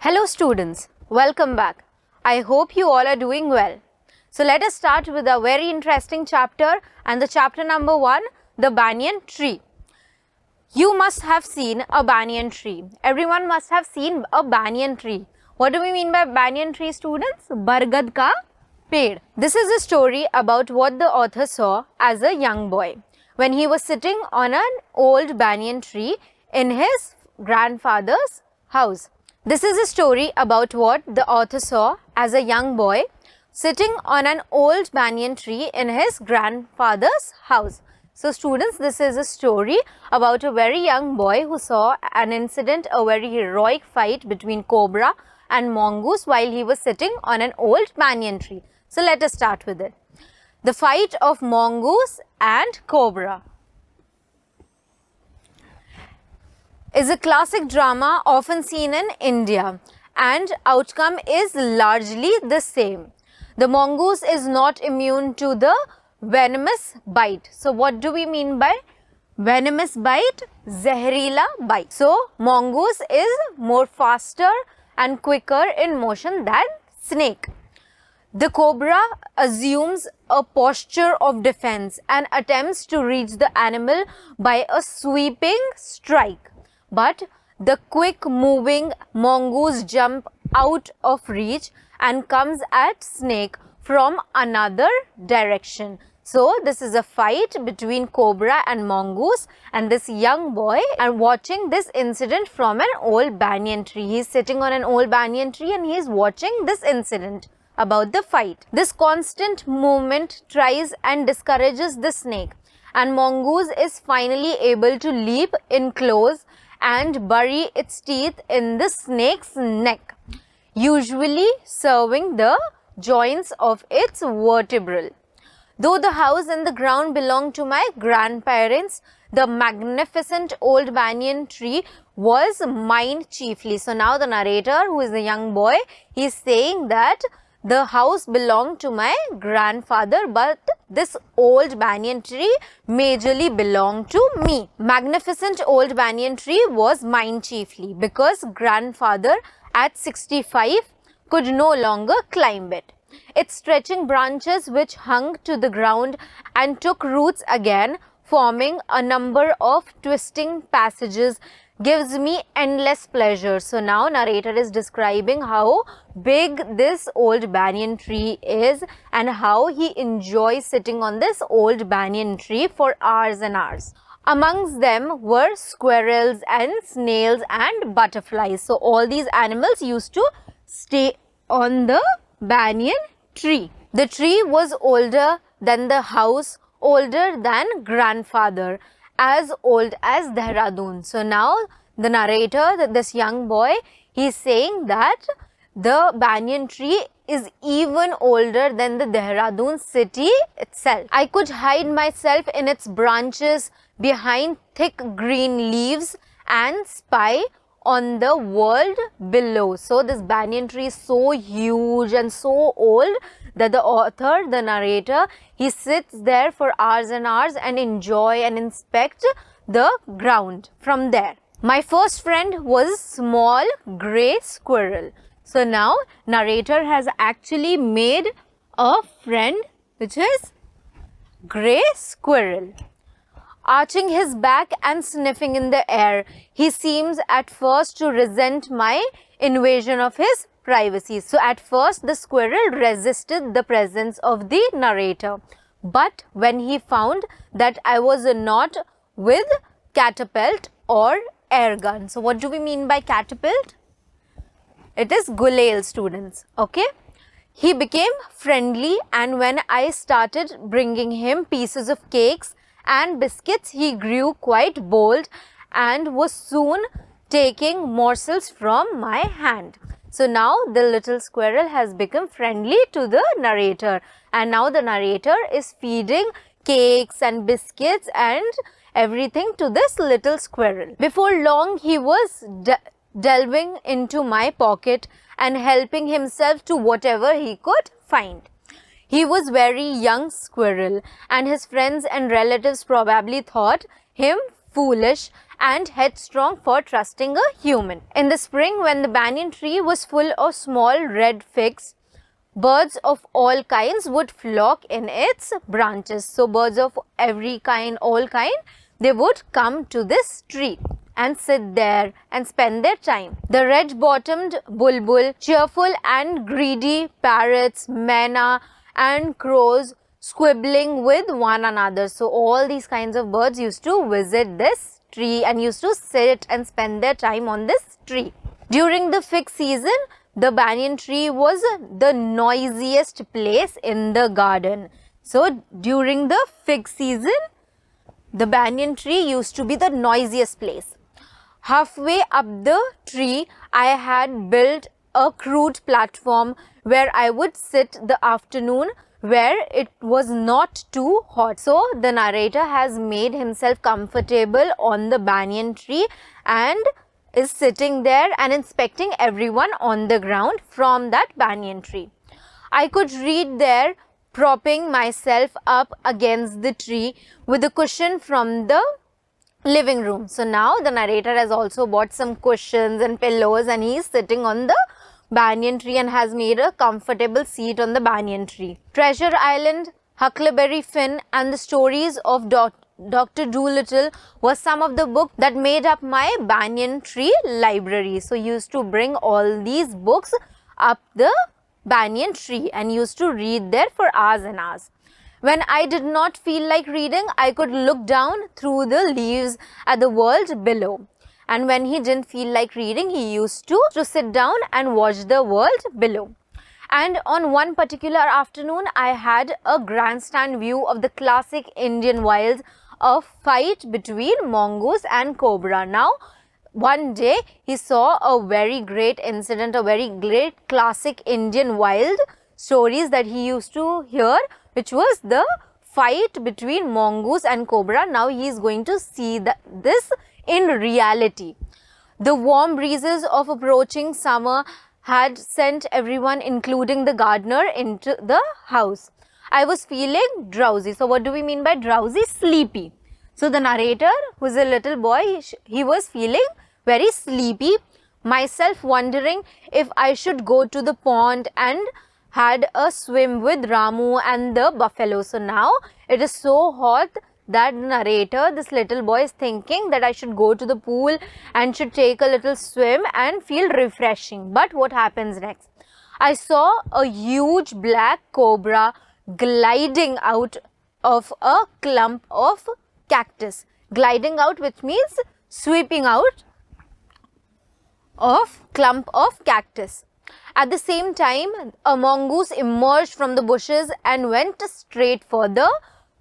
Hello students, welcome back. I hope you all are doing well. So let us start with a very interesting chapter, and the chapter number 1, the banyan tree. You must have seen a banyan tree. Everyone must have seen a banyan tree. What do we mean by banyan tree, students? Bargad ka ped. This is a story about what the author saw as a young boy when he was sitting on an old banyan tree in his grandfather's house. This is a story about what the author saw as a young boy sitting on an old banyan tree in his grandfather's house. So students, this is a story about a very young boy who saw an incident, a very heroic fight between cobra and mongoose while he was sitting on an old banyan tree. So let us start with it. The fight of mongoose and cobra is a classic drama often seen in India, and outcome is largely the same. The mongoose is not immune to the venomous bite. So what do we mean by venomous bite? Zehrila bite. So mongoose is more faster and quicker in motion than snake. The cobra assumes a posture of defense and attempts to reach the animal by a sweeping strike. But the quick moving mongoose jump out of reach and comes at snake from another direction. So this is a fight between cobra and mongoose, and this young boy and watching this incident from an old banyan tree. He is sitting on an old banyan tree and he is watching this incident about the fight. This constant movement tries and discourages the snake, and mongoose is finally able to leap in close and bury its teeth in the snake's neck, usually serving the joints of its vertebral. Though the house and the ground belonged to my grandparents, the magnificent old banyan tree was mine chiefly. So now the narrator, who is a young boy, he is saying that the house belonged to my grandfather, but this old banyan tree majorly belonged to me. Magnificent old banyan tree was mine chiefly because grandfather at 65 could no longer climb it. Its stretching branches, which hung to the ground and took roots again, forming a number of twisting passages, gives me endless pleasure. So now narrator is describing how big this old banyan tree is and how he enjoys sitting on this old banyan tree for hours and hours. Amongst them were squirrels and snails and butterflies. So all these animals used to stay on the banyan tree. The tree was older than the house, older than grandfather, as old as Dehradun. So now the narrator, this young boy, he is saying that the banyan tree is even older than the Dehradun city itself. I could hide myself in its branches behind thick green leaves and spy on the world below. So this banyan tree is so huge and so old that the author, the narrator, he sits there for hours and hours and enjoy and inspect the ground from there. My first friend was a small grey squirrel. So now narrator has actually made a friend which is grey squirrel. Arching his back and sniffing in the air, he seems at first to resent my invasion of his privacy. So at first the squirrel resisted the presence of the narrator, but when he found that I was not with catapult or air gun. So what do we mean by catapult? It is gulail, students. Okay. He became friendly, and when I started bringing him pieces of cakes and biscuits, he grew quite bold and was soon taking morsels from my hand. So now the little squirrel has become friendly to the narrator, and now the narrator is feeding cakes and biscuits and everything to this little squirrel. Before long, he was delving into my pocket and helping himself to whatever he could find. He was very young squirrel, and his friends and relatives probably thought him foolish and headstrong for trusting a human. In the spring, when the banyan tree was full of small red figs, birds of all kinds would flock in its branches. So birds of every kind, all kind, they would come to this tree and sit there and spend their time. The red-bottomed bulbul, cheerful and greedy parrots, manna and crows squibbling with one another. So all these kinds of birds used to visit this tree and used to sit and spend their time on this tree. During the fig season, the banyan tree was the noisiest place in the garden. So during the fig season, the banyan tree used to be the noisiest place. Halfway up the tree, I had built a crude platform where I would sit the afternoon where it was not too hot. So the narrator has made himself comfortable on the banyan tree and is sitting there and inspecting everyone on the ground from that banyan tree. I could read there, propping myself up against the tree with a cushion from the living room. So now the narrator has also bought some cushions and pillows and he is sitting on the banyan tree and has made a comfortable seat on the banyan tree. Treasure Island, Huckleberry Finn and the stories of Dr. Dolittle was some of the books that made up my banyan tree library. So used to bring all these books up the banyan tree and used to read there for hours and hours. When I did not feel like reading, I could look down through the leaves at the world below. And when he didn't feel like reading, he used to sit down and watch the world below. And on one particular afternoon, I had a grandstand view of the classic Indian wilds, a fight between mongoose and cobra. Now, one day he saw a very great incident, a very great classic Indian wild stories that he used to hear, which was the fight between mongoose and cobra. Now he is going to see this in reality. The warm breezes of approaching summer had sent everyone, including the gardener, into the house. I was feeling drowsy. So what do we mean by drowsy? Sleepy. So the narrator, who is a little boy, he was feeling very sleepy, myself wondering if I should go to the pond and had a swim with Ramu and the buffalo. So now it is so hot that the narrator, this little boy, is thinking that I should go to the pool and should take a little swim and feel refreshing. But what happens next? I saw a huge black cobra gliding out of a clump of cactus. Gliding out, which means sweeping out of clump of cactus. At the same time, a mongoose emerged from the bushes and went straight for the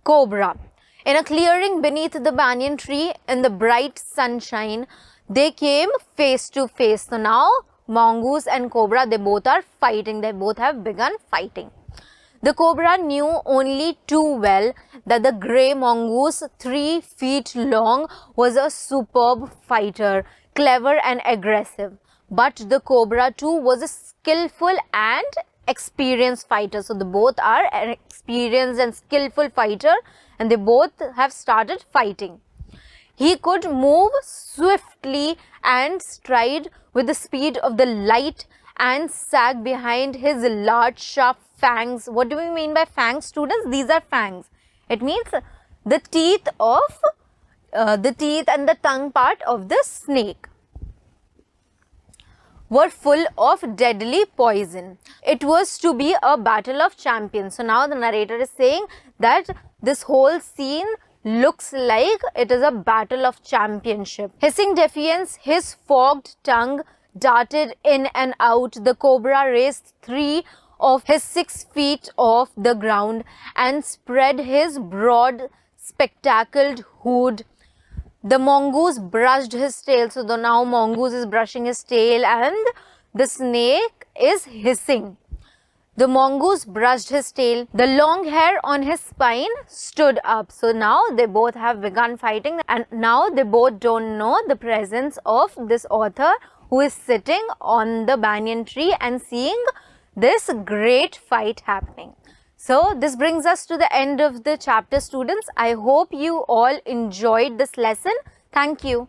cobra. In a clearing beneath the banyan tree, in the bright sunshine, they came face to face. So now, mongoose and cobra, they both are fighting. They both have begun fighting. The cobra knew only too well that the grey mongoose, 3 feet long, was a superb fighter, clever and aggressive. But the cobra too was a skillful and experienced fighter. So, they both are an experienced and skillful fighter and they both have started fighting. He could move swiftly and stride with the speed of the light and sag behind his large sharp fangs. What do we mean by fangs, students? These are fangs. It means the teeth and the tongue part of the snake were full of deadly poison. It was to be a battle of champions. So now the narrator is saying that this whole scene looks like it is a battle of championship. Hissing defiance, his forked tongue darted in and out. The cobra raised 3 of his 6 feet off the ground and spread his broad spectacled hood. The mongoose brushed his tail. So now mongoose is brushing his tail and the snake is hissing. The mongoose brushed his tail. The long hair on his spine stood up. So now they both have begun fighting and now they both don't know the presence of this author who is sitting on the banyan tree and seeing this great fight happening. So this brings us to the end of the chapter, students. I hope you all enjoyed this lesson. Thank you.